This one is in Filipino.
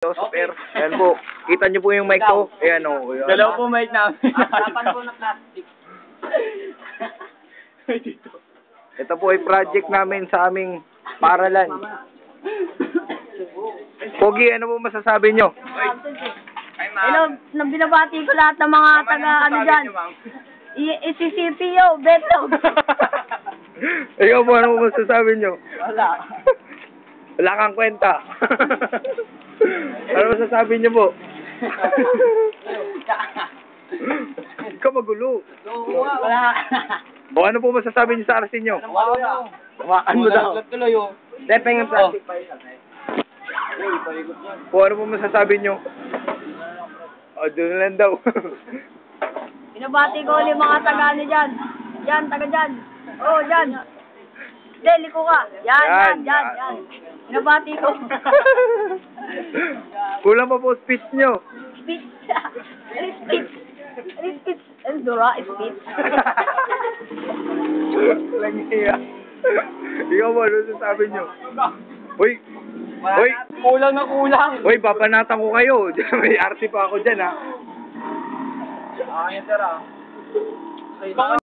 Super. Ayan po. Kita nyo po yung mic ko. Ayan o. Dalawa po mic namin. Tapan po na plastic. Ito po ay project namin sa aming paralan. Pogi, ano po masasabi nyo? Hello, nang binabati ko lahat ng mga taga ano dyan. CCPO, Betlog. Ikaw po, ano po masasabi nyo? Wala. Wala kang kwenta. Ano masasabi nyo po? Ikaw magulo. Wala. O ano po masasabi nyo sa arasin nyo? Ano mo daw? Tepeng ang plastic. O ano po masasabi nyo? O, doon lang daw. Binabati ko ulit mga taga ano dyan. Dyan, taga dyan. Oo, dyan. Hindi, liko ka. Yan. Binabati ko. Kulang pa po speech nyo. Speech. Speech. Ano, Dora? Speech. Langiya. Ikaw mo, ano sasabi nyo? Uy! Kulang na kulang. Uy, babanatan ko kayo. May RC pa ako dyan, ha? Ah, yan sir ah.